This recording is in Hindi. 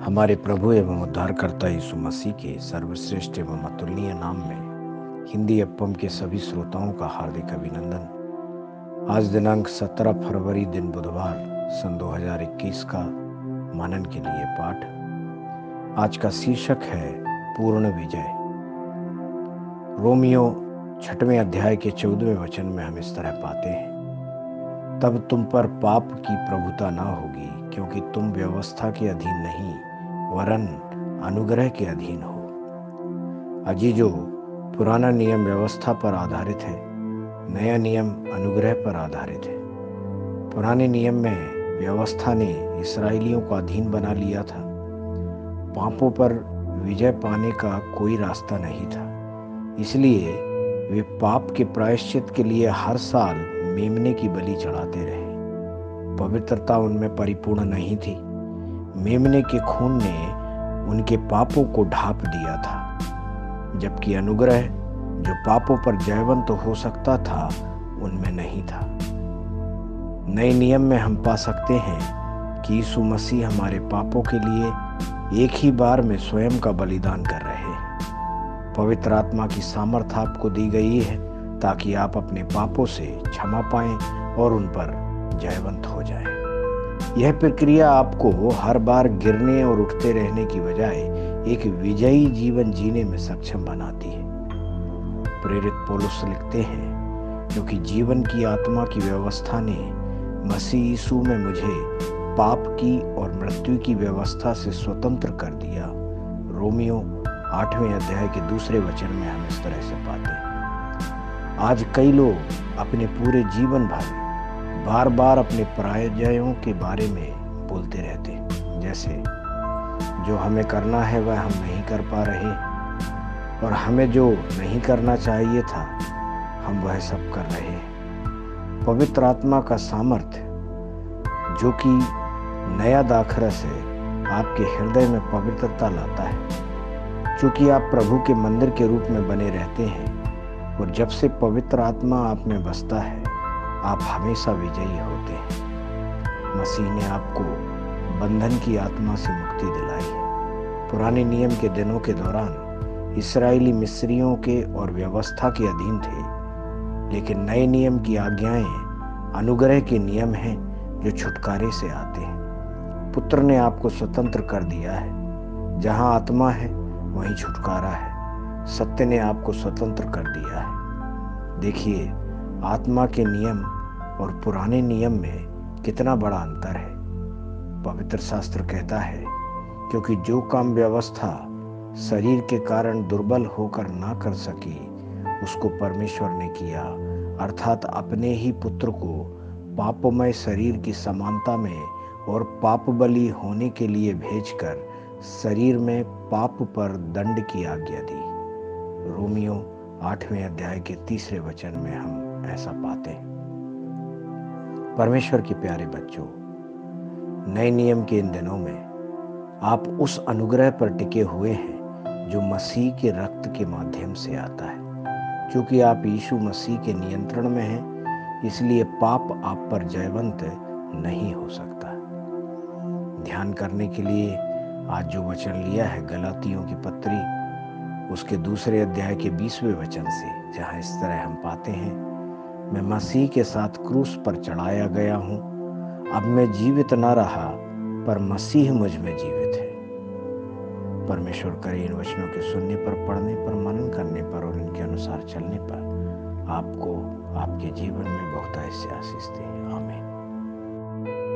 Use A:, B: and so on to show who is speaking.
A: हमारे प्रभु एवं उद्धारकर्ता यीशु मसीह के सर्वश्रेष्ठ एवं अतुलनीय नाम में हिंदी एफएम के सभी श्रोताओं का हार्दिक अभिनंदन। आज दिनांक 17 फरवरी दिन बुधवार सन 2021 का मनन के लिए पाठ। आज का शीर्षक है पूर्ण विजय। रोमियो 6वें अध्याय के 14वें वचन में हम इस तरह पाते हैं, तब तुम पर पाप की प्रभुता न होगी, क्योंकि तुम व्यवस्था के अधीन नहीं वरन अनुग्रह के अधीन हो। अजीजों, पुराना नियम व्यवस्था पर आधारित है, नया नियम अनुग्रह पर आधारित है। पुराने नियम में व्यवस्था ने इस्राएलियों को अधीन बना लिया था। पापों पर विजय पाने का कोई रास्ता नहीं था, इसलिए वे पाप के प्रायश्चित के लिए हर साल मेमने की बलि चढ़ाते रहे। पवित्रता उनमें परिपूर्ण नहीं थी। मेमने के खून ने उनके पापों को ढांप दिया था, जबकि अनुग्रह जो पापों पर जयवंत हो सकता था उनमें नहीं था। नए नियम में हम पा सकते हैं कि यीशु मसीह हमारे पापों के लिए एक ही बार में स्वयं का बलिदान कर रहे हैं। पवित्र आत्मा की सामर्थ आपको दी गई है ताकि आप अपने पापों से क्षमा पाएं और उन पर जयवंत हो जाएं। यह प्रक्रिया आपको हर बार गिरने और उठते रहने की बजाय एक विजयी जीवन जीने में सक्षम बनाती है। प्रेरित पौलुस लिखते हैं, क्योंकि जीवन की आत्मा की व्यवस्था ने मसीह यीशु में मुझे पाप की और मृत्यु की व्यवस्था से स्वतंत्र कर दिया। रोमियो 8वें अध्याय के 2 वचन में हम इस तरह से पाते हैं। आज कई लोग अपने पूरे जीवन भर बार बार अपने पराजयों के बारे में बोलते रहते हैं, जैसे जो हमें करना है वह हम नहीं कर पा रहे, और हमें जो नहीं करना चाहिए था हम वह सब कर रहे हैं। पवित्र आत्मा का सामर्थ्य, जो कि नया दाखरस है, आपके हृदय में पवित्रता लाता है। चूंकि आप प्रभु के मंदिर के रूप में बने रहते हैं, और जब से पवित्र आत्मा आप में बसता है आप हमेशा विजयी होते हैं। मसीह ने आपको बंधन की आत्मा से मुक्ति दिलाई है। पुराने नियम के दिनों के दौरान इस्राएली मिस्रियों के और व्यवस्था के अधीन थे, लेकिन नए नियम की आज्ञाएं अनुग्रह के नियम हैं जो छुटकारे से आते हैं। पुत्र ने आपको स्वतंत्र कर दिया है। जहां आत्मा है वहीं छुटकारा है। सत्य ने आपको स्वतंत्र कर दिया है। देखिए, आत्मा के नियम और पुराने नियम में कितना बड़ा अंतर है। पवित्र शास्त्र कहता है, क्योंकि जो काम व्यवस्था शरीर के कारण दुर्बल होकर ना कर सकी, उसको परमेश्वर ने किया, अर्थात अपने ही पुत्र को पापमय शरीर की समानता में और पाप बलि होने के लिए भेजकर शरीर में पाप पर दंड की आज्ञा दी। रोमियो 8वें अध्याय के 3 वचन में हम ऐसा पाते हैं। परमेश्वर के प्यारे बच्चों, नए नियम के इन दिनों में आप उस अनुग्रह पर टिके हुए हैं जो मसीह के रक्त के माध्यम से आता है। क्योंकि आप यीशु मसीह के नियंत्रण में हैं, इसलिए पाप आप पर जयवंत नहीं हो सकता। ध्यान करने के लिए आज जो वचन लिया है गलातियों की पत्री उसके 2 अध्याय के 20वें वचन से, जहां इस तरह हम पाते हैं, मैं मसीह के साथ क्रूस पर चढ़ाया गया हूं। अब मैं जीवित न रहा, पर मसीह मुझ में जीवित है। परमेश्वर करे इन वचनों के सुनने पर, पढ़ने पर, मनन करने पर और इनके अनुसार चलने पर आपको आपके जीवन में बहुत ऐसे आशीष दे। आमीन।